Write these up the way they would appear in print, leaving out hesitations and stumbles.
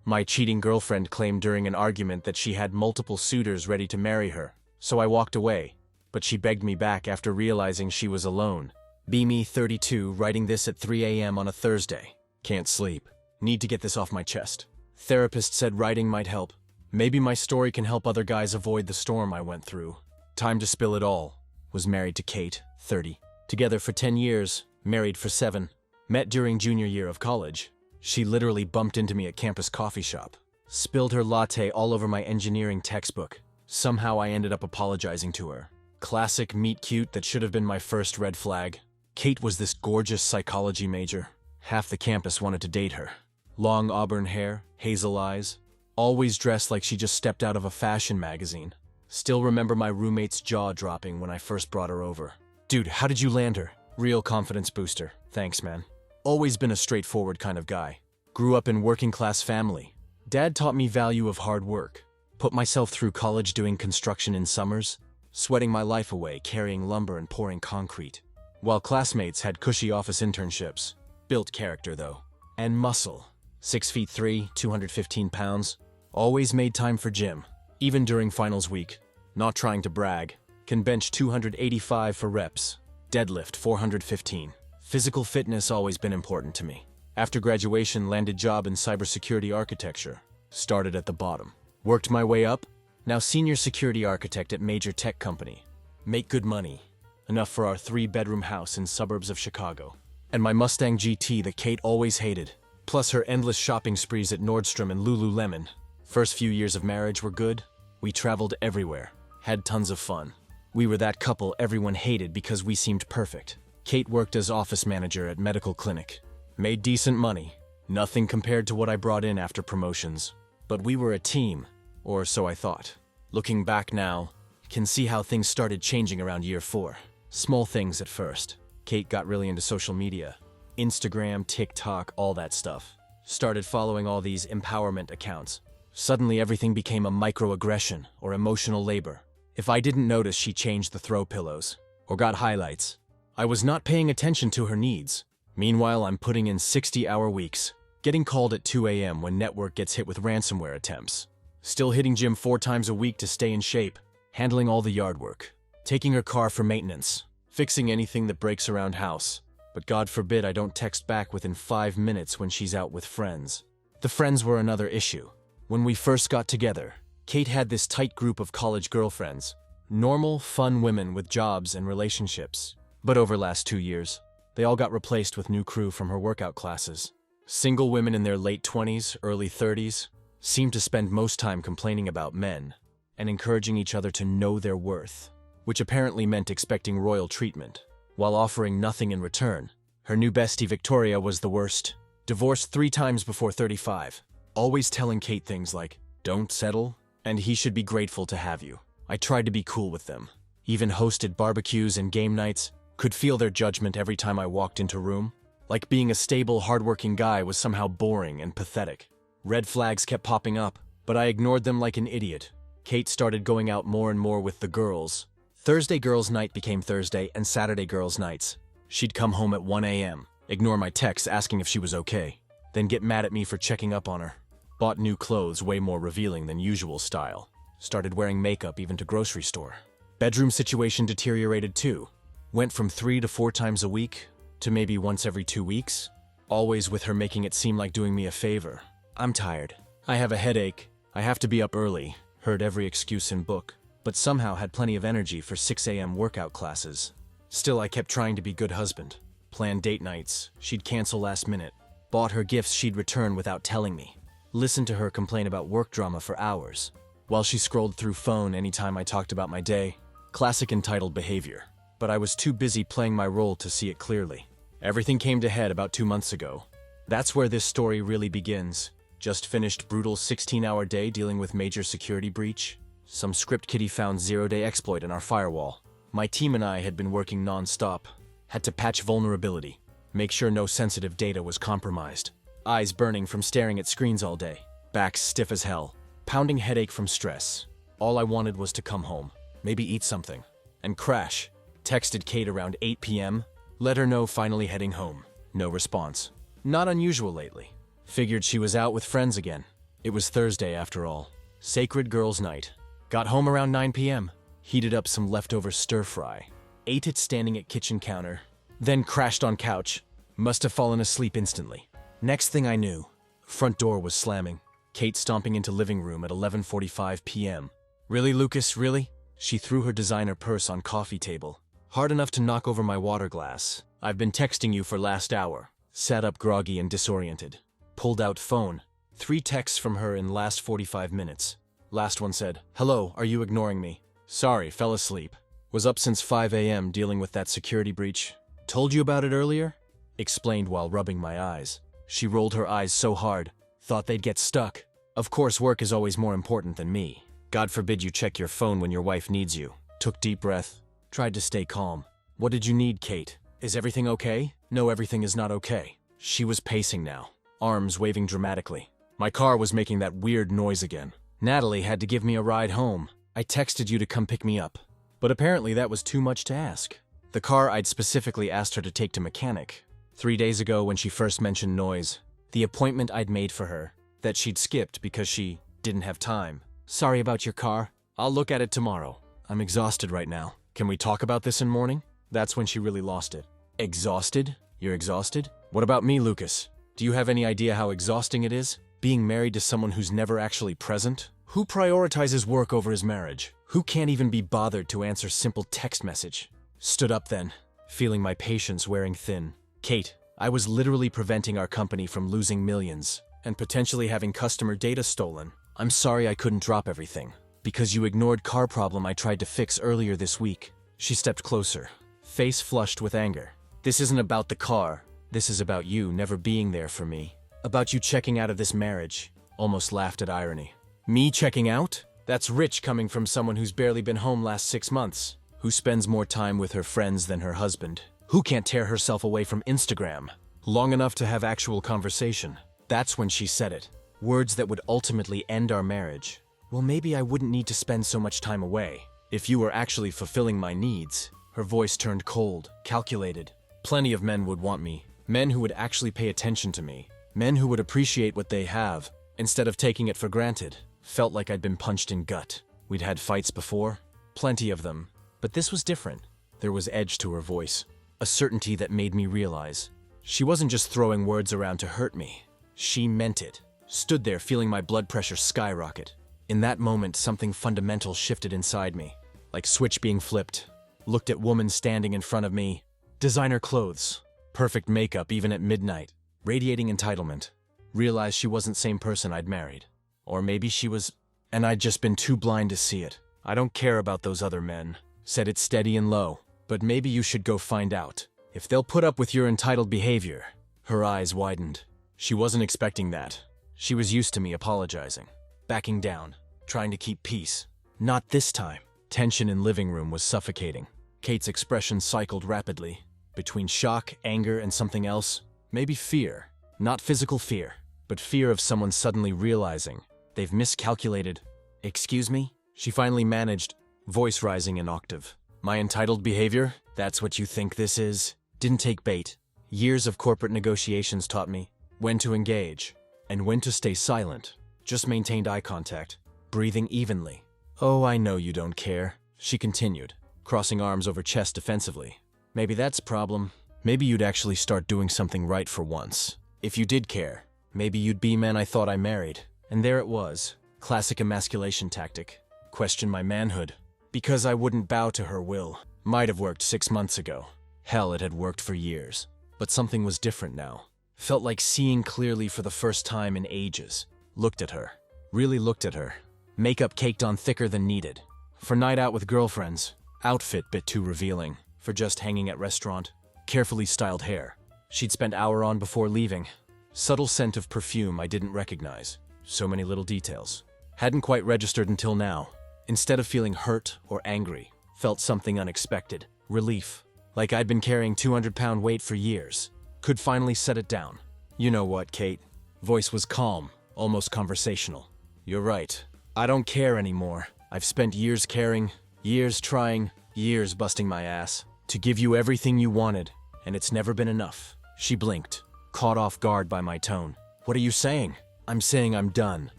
My cheating girlfriend claimed during an argument that she had multiple suitors ready to marry her, so I walked away, but she begged me back after realizing she was alone. Me, 32, writing this at 3 a.m. on a Thursday. Can't sleep. Need to get this off my chest. Therapist said writing might help. Maybe my story can help other guys avoid the storm I went through. Time to spill it all. Was married to Kate, 30. Together for 10 years, married for 7. Met during junior year of college. She literally bumped into me at campus coffee shop. Spilled her latte all over my engineering textbook. Somehow I ended up apologizing to her. Classic meet cute that should have been my first red flag. Kate was this gorgeous psychology major. Half the campus wanted to date her. Long auburn hair, hazel eyes. Always dressed like she just stepped out of a fashion magazine. Still remember my roommate's jaw dropping when I first brought her over. Dude, how did you land her? Real confidence booster. Thanks, man. Always been a straightforward kind of guy. Grew up in working class family. Dad taught me value of hard work. Put myself through college doing construction in summers, sweating my life away carrying lumber and pouring concrete. While classmates had cushy office internships. Built character though. And muscle. 6'3", 215 pounds. Always made time for gym. Even during finals week. Not trying to brag. Can bench 285 for reps. Deadlift 415. Physical fitness always been important to me. After graduation, landed job in cybersecurity architecture. Started at the bottom. Worked my way up. Now senior security architect at major tech company. Make good money. Enough for our 3-bedroom house in suburbs of Chicago. And my Mustang GT that Kate always hated. Plus her endless shopping sprees at Nordstrom and Lululemon. First few years of marriage were good. We traveled everywhere. Had tons of fun. We were that couple everyone hated because we seemed perfect. Kate worked as office manager at medical clinic. Made decent money. Nothing compared to what I brought in after promotions. But we were a team, or so I thought. Looking back now, can see how things started changing around year 4. Small things at first. Kate got really into social media. Instagram, TikTok, all that stuff. Started following all these empowerment accounts. Suddenly everything became a microaggression or emotional labor. If I didn't notice, she changed the throw pillows or got highlights. I was not paying attention to her needs. Meanwhile, I'm putting in 60-hour weeks, getting called at 2 a.m. when network gets hit with ransomware attempts. Still hitting gym 4 times a week to stay in shape, handling all the yard work, taking her car for maintenance, fixing anything that breaks around house. But God forbid I don't text back within 5 minutes when she's out with friends. The friends were another issue. When we first got together, Kate had this tight group of college girlfriends. Normal, fun women with jobs and relationships. But over last 2 years, they all got replaced with new crew from her workout classes. Single women in their late 20s, early 30s, seemed to spend most time complaining about men and encouraging each other to know their worth, which apparently meant expecting royal treatment, while offering nothing in return. Her new bestie Victoria was the worst. Divorced 3 times before 35. Always telling Kate things like, "Don't settle," and "he should be grateful to have you." I tried to be cool with them. Even hosted barbecues and game nights. Could feel their judgment every time I walked into room. Like being a stable, hardworking guy was somehow boring and pathetic. Red flags kept popping up, but I ignored them like an idiot. Kate started going out more and more with the girls. Thursday girls' night became Thursday and Saturday girls' nights. She'd come home at 1 a.m., ignore my texts asking if she was okay, then get mad at me for checking up on her. Bought new clothes way more revealing than usual style. Started wearing makeup even to grocery store. Bedroom situation deteriorated too. Went from 3 to 4 times a week to maybe once every 2 weeks. Always with her making it seem like doing me a favor. I'm tired. I have a headache. I have to be up early. Heard every excuse in book, but somehow had plenty of energy for 6 a.m. workout classes. Still, I kept trying to be good husband. Planned date nights. She'd cancel last minute. Bought her gifts she'd return without telling me. Listened to her complain about work drama for hours, while she scrolled through phone anytime I talked about my day. Classic entitled behavior. But I was too busy playing my role to see it clearly. Everything came to head about 2 months ago. That's where this story really begins. Just finished brutal 16-hour day dealing with major security breach. Some script kiddie found 0-day exploit in our firewall. My team and I had been working non-stop. Had to patch vulnerability. Make sure no sensitive data was compromised. Eyes burning from staring at screens all day. Back stiff as hell. Pounding headache from stress. All I wanted was to come home. Maybe eat something. And crash. Texted Kate around 8 p.m. Let her know finally heading home. No response. Not unusual lately. Figured she was out with friends again. It was Thursday after all. Sacred girls' night. Got home around 9 p.m. Heated up some leftover stir-fry. Ate it standing at kitchen counter. Then crashed on couch. Must have fallen asleep instantly. Next thing I knew, front door was slamming. Kate stomping into living room at 11:45 p.m. Really, Lucas, really? She threw her designer purse on coffee table. Hard enough to knock over my water glass. I've been texting you for last hour. Sat up groggy and disoriented. Pulled out phone. 3 texts from her in last 45 minutes. Last one said, "Hello, are you ignoring me? Sorry, fell asleep. Was up since 5 a.m. dealing with that security breach. Told you about it earlier?" Explained while rubbing my eyes. She rolled her eyes so hard, thought they'd get stuck. Of course, work is always more important than me. God forbid you check your phone when your wife needs you. Took deep breath. Tried to stay calm. "What did you need, Kate? Is everything okay?" "No, everything is not okay." She was pacing now, arms waving dramatically. My car was making that weird noise again. "Natalie had to give me a ride home. I texted you to come pick me up." But apparently that was too much to ask. The car I'd specifically asked her to take to mechanic. 3 days ago when she first mentioned noise. The appointment I'd made for her, that she'd skipped because she didn't have time. "Sorry about your car. I'll look at it tomorrow. I'm exhausted right now. Can we talk about this in morning?" That's when she really lost it. Exhausted? You're exhausted? What about me, Lucas? Do you have any idea how exhausting it is? Being married to someone who's never actually present? Who prioritizes work over his marriage? Who can't even be bothered to answer simple text message? Stood up then, feeling my patience wearing thin. "Kate, I was literally preventing our company from losing millions and potentially having customer data stolen. I'm sorry I couldn't drop everything because you ignored car problem I tried to fix earlier this week." She stepped closer, face flushed with anger. "This isn't about the car. This is about you never being there for me. About you checking out of this marriage." Almost laughed at irony. "Me checking out? That's rich coming from someone who's barely been home last 6 months. Who spends more time with her friends than her husband. Who can't tear herself away from Instagram long enough to have actual conversation." That's when she said it. Words that would ultimately end our marriage. "Well, maybe I wouldn't need to spend so much time away if you were actually fulfilling my needs." Her voice turned cold, calculated. "Plenty of men would want me. Men who would actually pay attention to me. Men who would appreciate what they have, instead of taking it for granted." Felt like I'd been punched in gut. We'd had fights before. Plenty of them. But this was different. There was edge to her voice. A certainty that made me realize. She wasn't just throwing words around to hurt me. She meant it. Stood there feeling my blood pressure skyrocket. In that moment, something fundamental shifted inside me. Like switch being flipped. Looked at woman standing in front of me. Designer clothes. Perfect makeup even at midnight. Radiating entitlement. Realized she wasn't the same person I'd married. Or maybe she was, and I'd just been too blind to see it. "I don't care about those other men." Said it steady and low. "But maybe you should go find out. If they'll put up with your entitled behavior." Her eyes widened. She wasn't expecting that. She was used to me apologizing. Backing down. Trying to keep peace. Not this time. Tension in living room was suffocating. Kate's expression cycled rapidly. Between shock, anger, and something else. Maybe fear. Not physical fear, but fear of someone suddenly realizing they've miscalculated. "Excuse me?" She finally managed, voice rising an octave. "My entitled behavior? That's what you think this is?" Didn't take bait. Years of corporate negotiations taught me when to engage and when to stay silent. Just maintained eye contact, breathing evenly. "Oh, I know you don't care," she continued, crossing arms over chest defensively. "Maybe that's a problem. Maybe you'd actually start doing something right for once. If you did care, maybe you'd be man I thought I married." And there it was. Classic emasculation tactic. Question my manhood. Because I wouldn't bow to her will. Might have worked 6 months ago. Hell, it had worked for years. But something was different now. Felt like seeing clearly for the first time in ages. Looked at her. Really looked at her. Makeup caked on thicker than needed. For night out with girlfriends. Outfit bit too revealing. For just hanging at restaurant. Carefully styled hair. She'd spent hour on before leaving. Subtle scent of perfume I didn't recognize. So many little details. Hadn't quite registered until now. Instead of feeling hurt or angry, felt something unexpected. Relief. Like I'd been carrying 200-pound weight for years. Could finally set it down. "You know what, Kate?" Voice was calm, almost conversational. "You're right. I don't care anymore. I've spent years caring, years trying, years busting my ass to give you everything you wanted, and it's never been enough." She blinked, caught off guard by my tone. "What are you saying?" "I'm saying I'm done.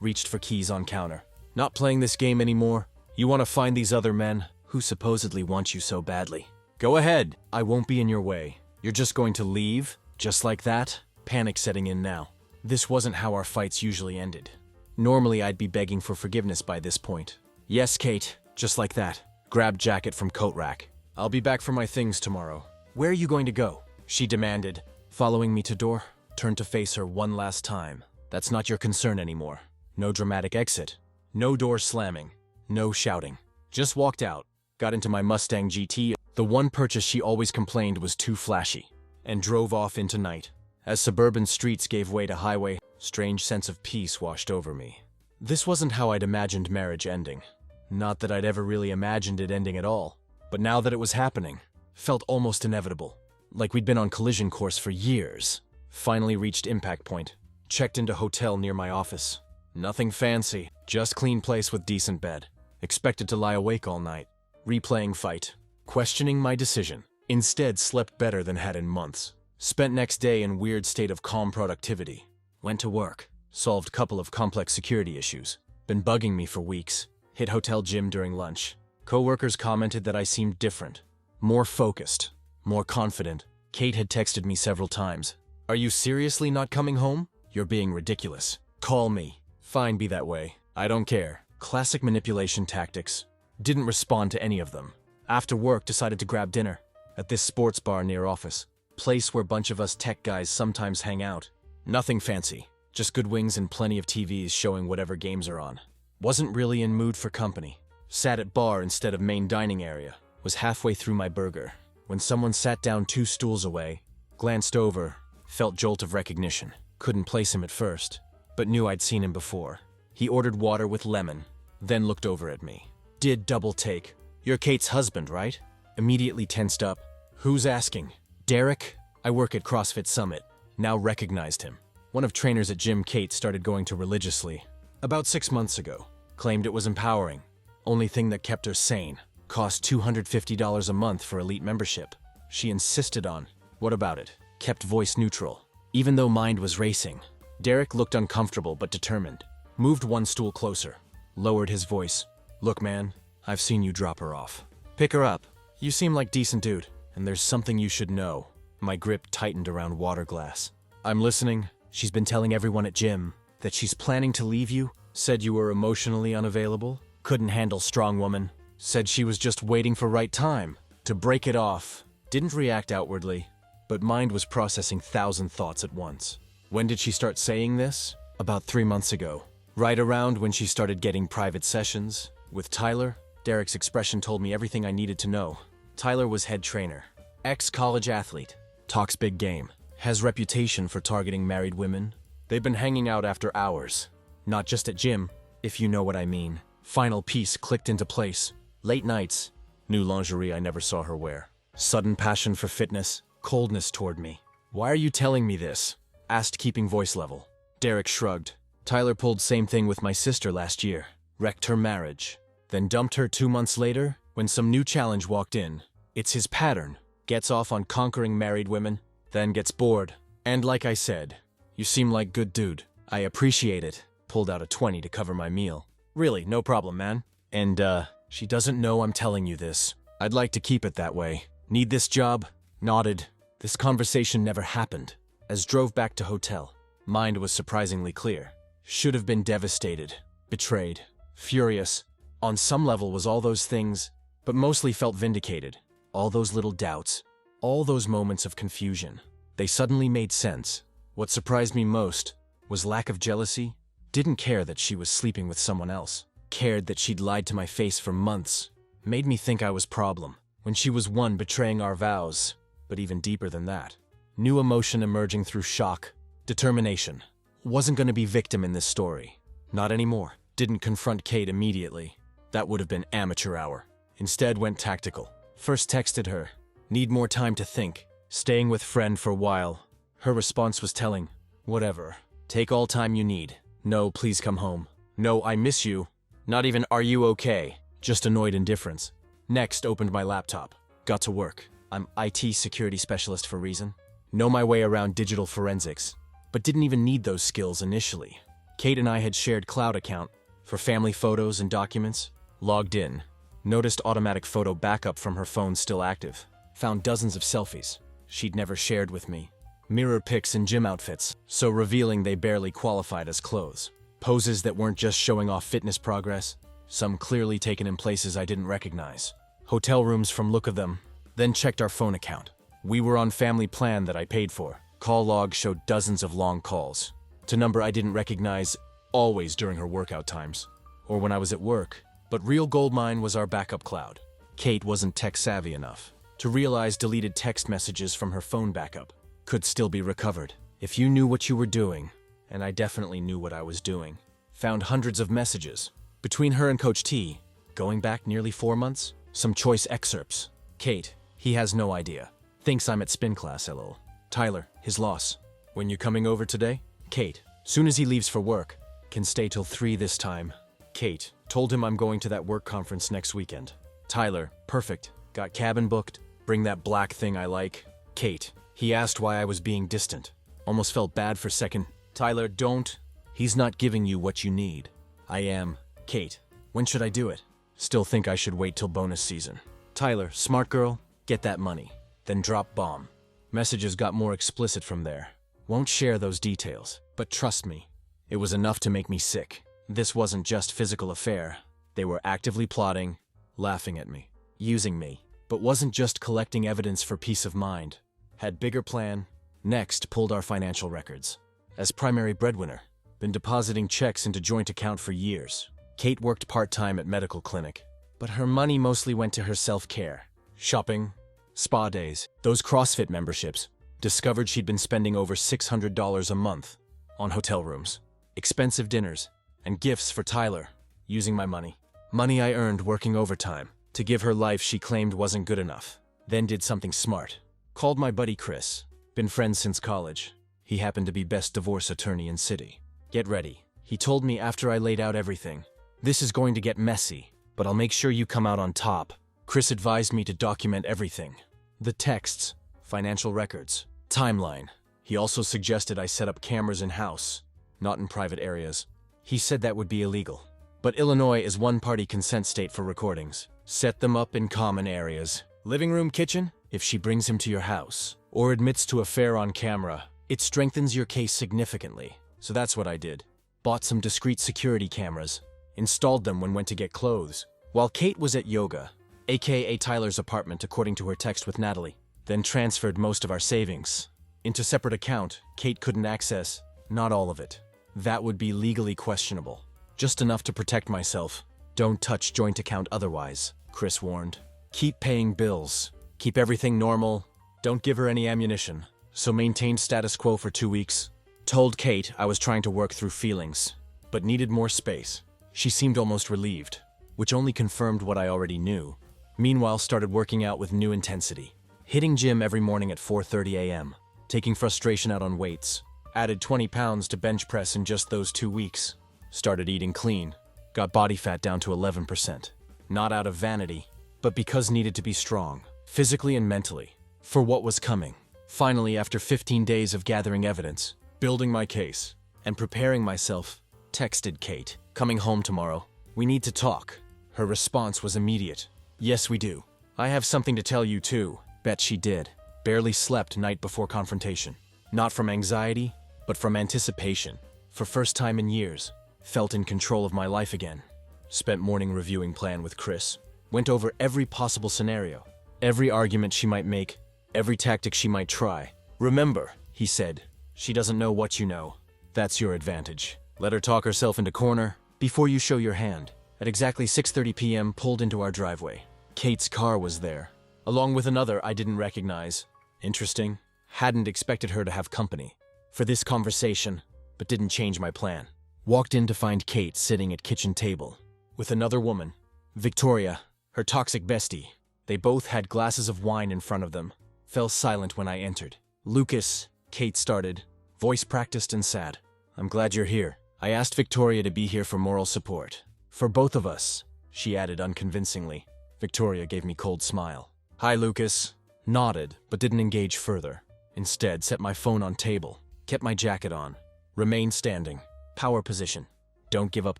reached for keys on counter. Not playing this game anymore? You want to find these other men who supposedly want you so badly? Go ahead, I won't be in your way. You're just going to leave? Just like that? Panic setting in now. This wasn't how our fights usually ended. Normally I'd be begging for forgiveness by this point. Yes, Kate, just like that. Grabbed jacket from coat rack. I'll be back for my things tomorrow. Where are you going to go? She demanded, following me to door. Turned to face her one last time. That's not your concern anymore. No dramatic exit. No door slamming. No shouting. Just walked out. Got into my Mustang GT. The one purchase she always complained was too flashy. And drove off into night. As suburban streets gave way to highway, strange sense of peace washed over me. This wasn't how I'd imagined marriage ending. Not that I'd ever really imagined it ending at all. But now that it was happening, felt almost inevitable. Like we'd been on collision course for years. Finally reached impact point. Checked into hotel near my office. Nothing fancy, just clean place with decent bed. Expected to lie awake all night. Replaying fight. Questioning my decision. Instead slept better than had in months. Spent next day in weird state of calm productivity. Went to work. Solved couple of complex security issues. Been bugging me for weeks. Hit hotel gym during lunch. Coworkers commented that I seemed different. More focused. More confident. Kate had texted me several times. Are you seriously not coming home? You're being ridiculous. Call me. Fine, be that way. I don't care. Classic manipulation tactics. Didn't respond to any of them. After work, decided to grab dinner. At this sports bar near office. Place where a bunch of us tech guys sometimes hang out. Nothing fancy. Just good wings and plenty of TVs showing whatever games are on. Wasn't really in mood for company. Sat at bar instead of main dining area. Was halfway through my burger. When someone sat down 2 stools away. Glanced over. Felt jolt of recognition. Couldn't place him at first, but knew I'd seen him before. He ordered water with lemon, then looked over at me. Did double take. You're Kate's husband, right? Immediately tensed up. Who's asking? Derek? I work at CrossFit Summit. Now recognized him. One of trainers at gym Kate started going to religiously. About 6 months ago. Claimed it was empowering. Only thing that kept her sane. Cost $250 a month for elite membership. She insisted on. What about it? Kept voice neutral. Even though mind was racing. Derek looked uncomfortable but determined. Moved 1 stool closer. Lowered his voice. Look, man, I've seen you drop her off. Pick her up. You seem like decent dude, and there's something you should know. My grip tightened around water glass. I'm listening. She's been telling everyone at gym that she's planning to leave you. Said you were emotionally unavailable. Couldn't handle strong woman. Said she was just waiting for right time to break it off. Didn't react outwardly. But mind was processing 1,000 thoughts at once. When did she start saying this? About 3 months ago. Right around when she started getting private sessions. With Tyler, Derek's expression told me everything I needed to know. Tyler was head trainer. Ex-college athlete. Talks big game. Has reputation for targeting married women. They've been hanging out after hours. Not just at gym, if you know what I mean. Final piece clicked into place. Late nights. New lingerie I never saw her wear. Sudden passion for fitness. Coldness toward me. Why are you telling me this? Asked, keeping voice level. Derek shrugged. Tyler pulled same thing with my sister last year. Wrecked her marriage. Then dumped her 2 months later when some new challenge walked in. It's his pattern. Gets off on conquering married women, then gets bored. And like I said, you seem like good dude. I appreciate it. Pulled out a 20 to cover my meal. Really, no problem, man. And she doesn't know I'm telling you this. I'd like to keep it that way. Need this job? Nodded. This conversation never happened. As drove back to hotel, mind was surprisingly clear. Should have been devastated, betrayed, furious. On some level was all those things, but mostly felt vindicated. All those little doubts, all those moments of confusion. They suddenly made sense. What surprised me most was lack of jealousy. Didn't care that she was sleeping with someone else. Cared that she'd lied to my face for months. Made me think I was problem, when she was one betraying our vows. But even deeper than that. New emotion emerging through shock. Determination. Wasn't gonna be victim in this story. Not anymore. Didn't confront Kate immediately. That would have been amateur hour. Instead went tactical. First texted her. Need more time to think. Staying with friend for a while. Her response was telling. Whatever. Take all time you need. No, please come home. No, I miss you. Not even are you okay? Just annoyed indifference. Next opened my laptop. Got to work. I'm IT security specialist for a reason. Know my way around digital forensics, but didn't even need those skills initially. Kate and I had shared cloud account for family photos and documents. Logged in. Noticed automatic photo backup from her phone still active. Found dozens of selfies she'd never shared with me. Mirror pics in gym outfits, so revealing they barely qualified as clothes. Poses that weren't just showing off fitness progress, some clearly taken in places I didn't recognize. Hotel rooms from look of them. Then checked our phone account. We were on family plan that I paid for. Call log showed dozens of long calls to number I didn't recognize, always during her workout times or when I was at work. But real goldmine was our backup cloud. Kate wasn't tech savvy enough to realize deleted text messages from her phone backup could still be recovered. If you knew what you were doing, and I definitely knew what I was doing. Found hundreds of messages between her and Coach T, going back nearly 4 months. Some choice excerpts. Kate, he has no idea. Thinks I'm at spin class, lol. Tyler, his loss. When you coming over today? Kate, soon as he leaves for work. Can stay till 3 this time. Kate, told him I'm going to that work conference next weekend. Tyler, perfect. Got cabin booked. Bring that black thing I like. Kate, he asked why I was being distant. Almost felt bad for a second. Tyler, don't. He's not giving you what you need. I am. Kate, when should I do it? Still think I should wait till bonus season. Tyler, smart girl, get that money. Then drop bomb. Messages got more explicit from there. Won't share those details, but trust me, it was enough to make me sick. This wasn't just physical affair. They were actively plotting, laughing at me, using me, but wasn't just collecting evidence for peace of mind. Had bigger plan. Next, pulled our financial records. As primary breadwinner, been depositing checks into joint account for years. Kate worked part-time at medical clinic, but her money mostly went to her self-care, shopping, spa days, those CrossFit memberships. Discovered she'd been spending over $600 a month on hotel rooms, expensive dinners, and gifts for Tyler, using my money. Money I earned working overtime to give her life she claimed wasn't good enough. Then did something smart. Called my buddy Chris. Been friends since college. He happened to be best divorce attorney in city. Get ready. He told me after I laid out everything. This is going to get messy, but I'll make sure you come out on top. Chris advised me to document everything. The texts, financial records, timeline. He also suggested I set up cameras in-house, not in private areas. He said that would be illegal. But Illinois is one-party consent state for recordings. Set them up in common areas. Living room, kitchen? If she brings him to your house, or admits to affair on camera, it strengthens your case significantly. So that's what I did. Bought some discrete security cameras. Installed them when went to get clothes. While Kate was at yoga, aka Tyler's apartment according to her text with Natalie. Then transferred most of our savings into separate account Kate couldn't access, not all of it. That would be legally questionable. Just enough to protect myself. Don't touch joint account otherwise, Chris warned. Keep paying bills. Keep everything normal. Don't give her any ammunition. So maintained status quo for 2 weeks. Told Kate I was trying to work through feelings, but needed more space. She seemed almost relieved, which only confirmed what I already knew. Meanwhile, started working out with new intensity. Hitting gym every morning at 4:30 a.m. Taking frustration out on weights. Added 20 pounds to bench press in just those 2 weeks. Started eating clean. Got body fat down to 11%. Not out of vanity, but because needed to be strong, physically and mentally, for what was coming. Finally, after 15 days of gathering evidence, building my case, and preparing myself, texted Kate, coming home tomorrow. We need to talk. Her response was immediate. Yes, we do. I have something to tell you too. Bet she did. Barely slept night before confrontation. Not from anxiety, but from anticipation. For first time in years, felt in control of my life again. Spent morning reviewing plan with Chris. Went over every possible scenario, every argument she might make, every tactic she might try. Remember, he said, she doesn't know what you know. That's your advantage. Let her talk herself into corner before you show your hand. At exactly 6:30 p.m., pulled into our driveway. Kate's car was there, along with another I didn't recognize. Interesting. Hadn't expected her to have company for this conversation, but didn't change my plan. Walked in to find Kate sitting at kitchen table with another woman, Victoria, her toxic bestie. They both had glasses of wine in front of them. Fell silent when I entered. Lucas, Kate started, voice practiced and sad. I'm glad you're here. I asked Victoria to be here for moral support. For both of us, she added unconvincingly. Victoria gave me cold smile. Hi, Lucas. Nodded, but didn't engage further. Instead, set my phone on table, kept my jacket on, remained standing. Power position. Don't give up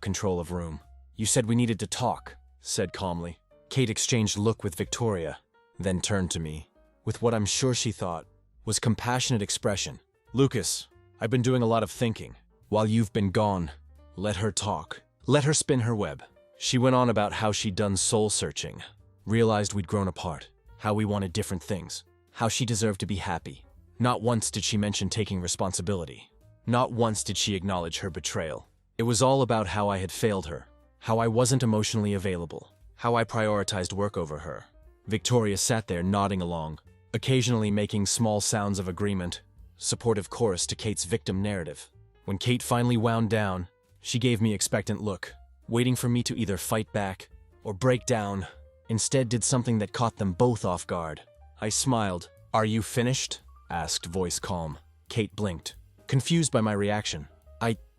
control of room. You said we needed to talk, said calmly. Kate exchanged look with Victoria, then turned to me, with what I'm sure she thought was compassionate expression. Lucas, I've been doing a lot of thinking. While you've been gone, let her talk. Let her spin her web. She went on about how she'd done soul-searching, realized we'd grown apart, how we wanted different things, how she deserved to be happy. Not once did she mention taking responsibility. Not once did she acknowledge her betrayal. It was all about how I had failed her, how I wasn't emotionally available, how I prioritized work over her. Victoria sat there nodding along, occasionally making small sounds of agreement, supportive chorus to Kate's victim narrative. When Kate finally wound down, she gave me expectant look, waiting for me to either fight back or break down. Instead did something that caught them both off guard. I smiled. "Are you finished?" asked, voice calm. Kate blinked, confused by my reaction.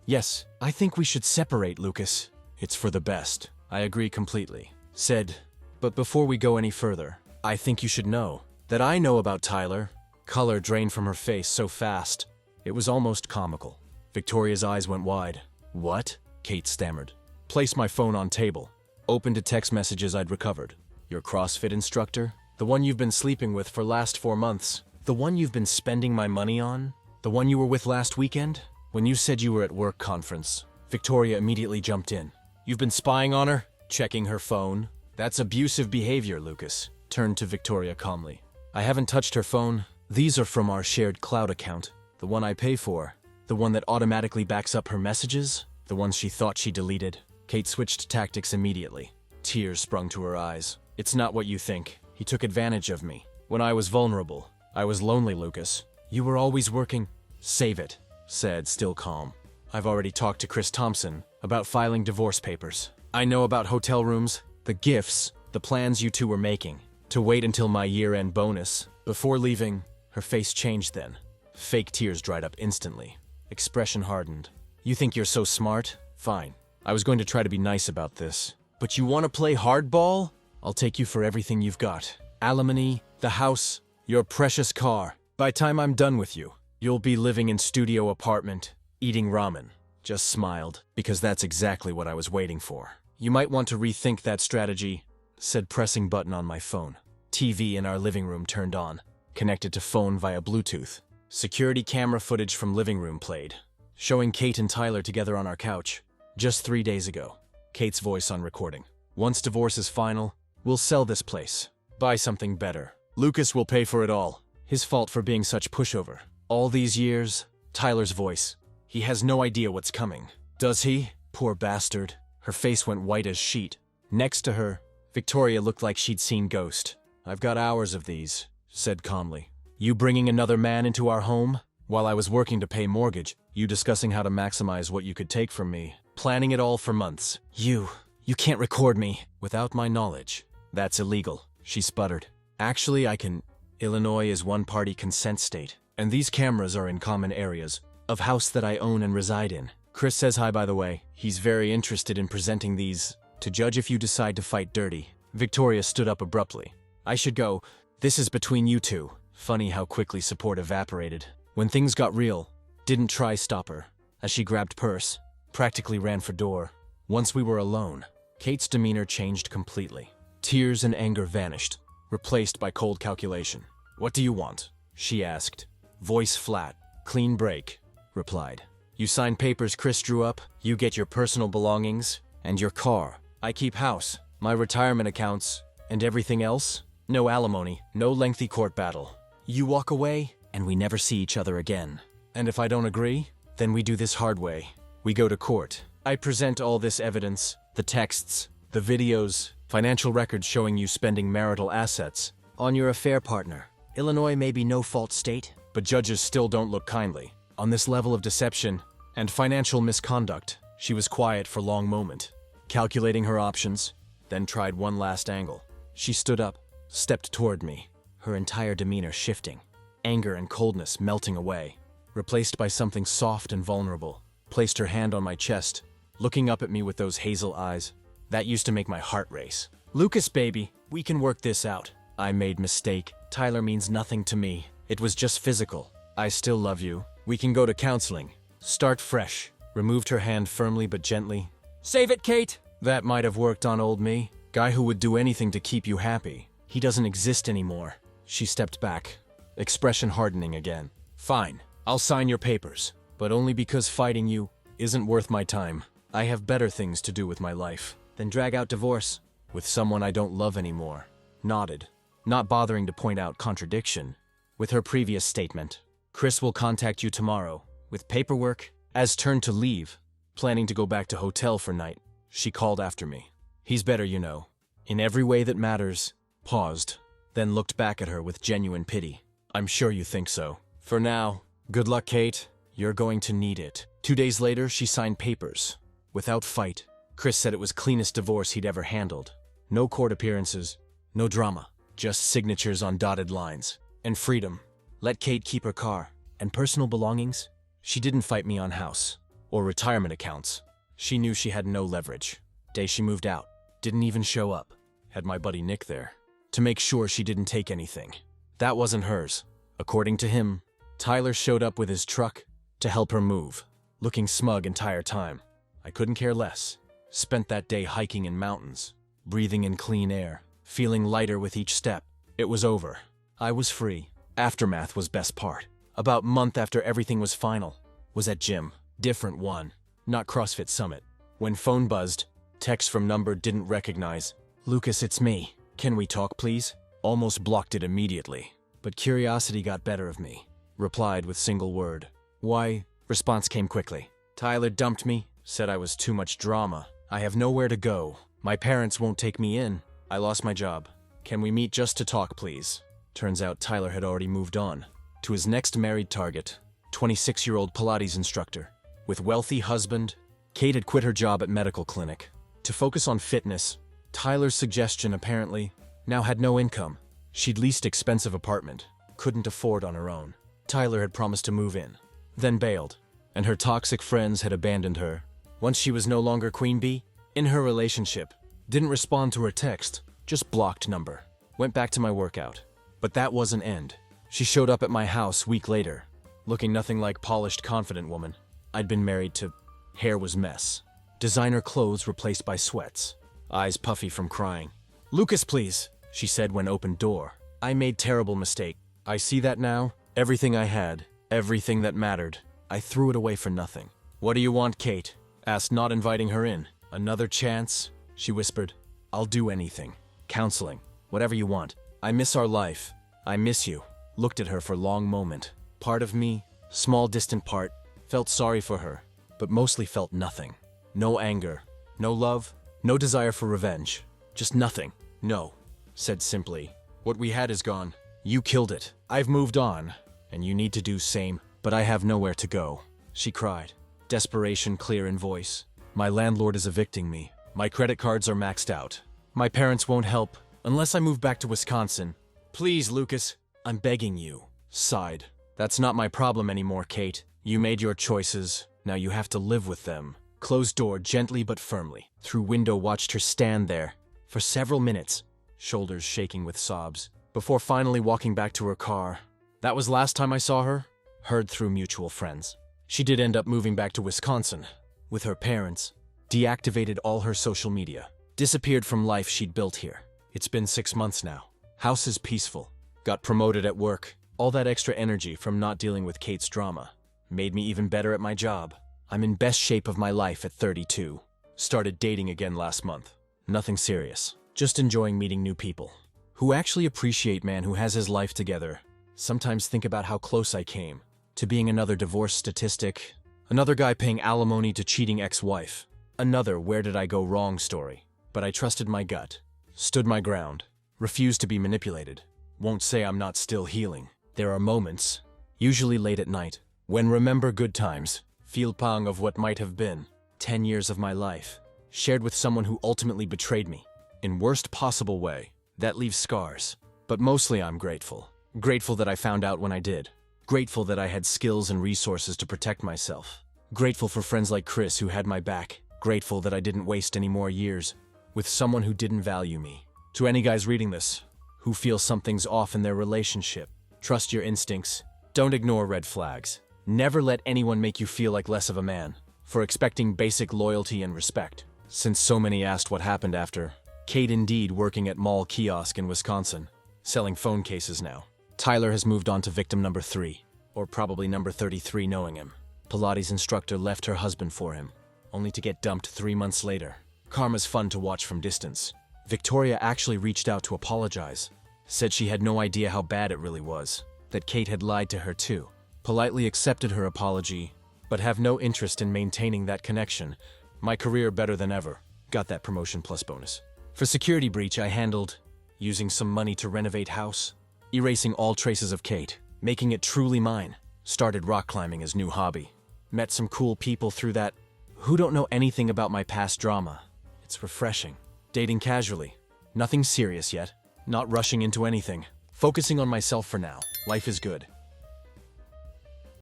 Yes, I think we should separate, Lucas. It's for the best. I agree completely. Said, but before we go any further, I think you should know that I know about Tyler. Color drained from her face so fast, it was almost comical. Victoria's eyes went wide. What? Kate stammered. Placed my phone on table. Opened to text messages I'd recovered. Your CrossFit instructor? The one you've been sleeping with for last 4 months? The one you've been spending my money on? The one you were with last weekend? When you said you were at work conference, Victoria immediately jumped in. You've been spying on her? Checking her phone? That's abusive behavior, Lucas. Turned to Victoria calmly. I haven't touched her phone. These are from our shared cloud account. The one I pay for. The one that automatically backs up her messages. The ones she thought she deleted. Kate switched tactics immediately. Tears sprung to her eyes. It's not what you think. He took advantage of me. When I was vulnerable. I was lonely, Lucas. You were always working. Save it. Said, still calm. I've already talked to Chris Thompson about filing divorce papers. I know about hotel rooms, the gifts, the plans you two were making. To wait until my year-end bonus. Before leaving, her face changed then. Fake tears dried up instantly. Expression hardened. You think you're so smart? Fine. I was going to try to be nice about this. But you want to play hardball? I'll take you for everything you've got. Alimony, the house, your precious car. By time I'm done with you, you'll be living in studio apartment, eating ramen. Just smiled, because that's exactly what I was waiting for. You might want to rethink that strategy, said, pressing button on my phone. TV in our living room turned on, connected to phone via Bluetooth. Security camera footage from living room played, showing Kate and Tyler together on our couch. Just 3 days ago. Kate's voice on recording. Once divorce is final, we'll sell this place. Buy something better. Lucas will pay for it all. His fault for being such pushover. All these years, Tyler's voice. He has no idea what's coming. Does he? Poor bastard. Her face went white as sheet. Next to her, Victoria looked like she'd seen ghost. I've got hours of these, said calmly. You bringing another man into our home? While I was working to pay mortgage, you discussing how to maximize what you could take from me. Planning it all for months. You can't record me without my knowledge. That's illegal, she sputtered. Actually, I can. Illinois is one-party consent state. And these cameras are in common areas of house that I own and reside in. Chris says hi, by the way. He's very interested in presenting these to judge if you decide to fight dirty. Victoria stood up abruptly. I should go. This is between you two. Funny how quickly support evaporated. When things got real, didn't try stop her. As she grabbed purse, practically ran for door. Once we were alone, Kate's demeanor changed completely. Tears and anger vanished, replaced by cold calculation. What do you want? She asked. Voice flat. Clean break. Replied. You sign papers Chris drew up, you get your personal belongings, and your car. I keep house, my retirement accounts, and everything else. No alimony, no lengthy court battle. You walk away, and we never see each other again. And if I don't agree, then we do this hard way. We go to court. I present all this evidence, the texts, the videos, financial records showing you spending marital assets on your affair partner. Illinois may be no-fault state, but judges still don't look kindly. On this level of deception and financial misconduct, she was quiet for a long moment, calculating her options, then tried one last angle. She stood up, stepped toward me, her entire demeanor shifting, anger and coldness melting away, replaced by something soft and vulnerable. Placed her hand on my chest, looking up at me with those hazel eyes. That used to make my heart race. Lucas, baby, we can work this out. I made mistake. Tyler means nothing to me. It was just physical. I still love you. We can go to counseling. Start fresh. removed her hand firmly but gently. Save it, Kate! That might have worked on old me. Guy who would do anything to keep you happy. He doesn't exist anymore. She stepped back, expression hardening again. Fine, I'll sign your papers, but only because fighting you isn't worth my time. I have better things to do with my life. Then drag out divorce. With someone I don't love anymore. Nodded, not bothering to point out contradiction with her previous statement. Chris will contact you tomorrow with paperwork. As turned to leave, planning to go back to hotel for night, she called after me. He's better, you know. In every way that matters. Paused, then looked back at her with genuine pity. I'm sure you think so. For now, good luck, Kate. You're going to need it. 2 days later, she signed papers. Without fight. Chris said it was cleanest divorce he'd ever handled. No court appearances, no drama, just signatures on dotted lines. And freedom. Let Kate keep her car. And personal belongings? She didn't fight me on house or retirement accounts. She knew she had no leverage. Day she moved out. Didn't even show up. Had my buddy Nick there to make sure she didn't take anything. That wasn't hers. According to him, Tyler showed up with his truck to help her move, looking smug entire time. I couldn't care less. Spent that day hiking in mountains, breathing in clean air, feeling lighter with each step. It was over. I was free. Aftermath was best part. About a month after everything was final, was at gym. Different one, not CrossFit Summit. When phone buzzed, text from number didn't recognize. Lucas, it's me. Can we talk, please? Almost blocked it immediately, but curiosity got better of me. Replied with single word. Why? Response came quickly. Tyler dumped me, said I was too much drama. I have nowhere to go. My parents won't take me in. I lost my job. Can we meet just to talk, please? Turns out Tyler had already moved on to his next married target, 26-year-old Pilates instructor. With wealthy husband, Kate had quit her job at medical clinic to focus on fitness. Tyler's suggestion apparently now had no income. She'd leased expensive apartment, couldn't afford on her own. Tyler had promised to move in, then bailed, and her toxic friends had abandoned her. Once she was no longer queen bee in her relationship, didn't respond to her text, just blocked number. Went back to my workout. But that wasn't end. She showed up at my house week later, looking nothing like polished, confident woman I'd been married to. Hair was mess. Designer clothes replaced by sweats. Eyes puffy from crying. Lucas, please, she said when opened door. I made terrible mistake. I see that now. Everything I had, everything that mattered, I threw it away for nothing. What do you want, Kate? Asked, not inviting her in. Another chance? She whispered. I'll do anything. Counseling. Whatever you want. I miss our life. I miss you. Looked at her for a long moment. Part of me, small distant part, felt sorry for her, but mostly felt nothing. No anger, no love, no desire for revenge. Just nothing. No, said simply. What we had is gone. You killed it. I've moved on, and you need to do same, but I have nowhere to go. She cried, desperation clear in voice. My landlord is evicting me. My credit cards are maxed out. My parents won't help unless I move back to Wisconsin. Please, Lucas, I'm begging you. Sighed. That's not my problem anymore, Kate. You made your choices. Now you have to live with them. Closed door gently but firmly. Through window watched her stand there for several minutes, shoulders shaking with sobs, before finally walking back to her car. That was last time I saw her. Heard through mutual friends. She did end up moving back to Wisconsin with her parents. Deactivated all her social media. Disappeared from life she'd built here. It's been 6 months now. House is peaceful. Got promoted at work. All that extra energy from not dealing with Kate's drama made me even better at my job. I'm in best shape of my life at 32. Started dating again last month. Nothing serious. Just enjoying meeting new people who actually appreciate man who has his life together. Sometimes think about how close I came to being another divorce statistic, another guy paying alimony to cheating ex-wife, another where did I go wrong story. But I trusted my gut, stood my ground, refused to be manipulated. Won't say I'm not still healing. There are moments, usually late at night, when remember good times, feel pang of what might have been. 10 years of my life, shared with someone who ultimately betrayed me, in worst possible way. That leaves scars. But mostly I'm grateful. Grateful that I found out when I did. Grateful that I had skills and resources to protect myself. Grateful for friends like Chris who had my back. Grateful that I didn't waste any more years with someone who didn't value me. To any guys reading this, who feel something's off in their relationship, trust your instincts. Don't ignore red flags. Never let anyone make you feel like less of a man. for expecting basic loyalty and respect. Since so many asked what happened after, Kate indeed working at mall kiosk in Wisconsin, selling phone cases now. Tyler has moved on to victim number 3, or probably number 33 knowing him. Pilates instructor left her husband for him, only to get dumped 3 months later. Karma's fun to watch from distance. Victoria actually reached out to apologize, said she had no idea how bad it really was, that Kate had lied to her too. Politely accepted her apology, but have no interest in maintaining that connection. My career better than ever. Got that promotion plus bonus. For security breach I handled using some money to renovate house, erasing all traces of Kate, making it truly mine. Started rock climbing as new hobby. Met some cool people through that who don't know anything about my past drama. It's refreshing. Dating casually. Nothing serious yet. Not rushing into anything. Focusing on myself for now. Life is good.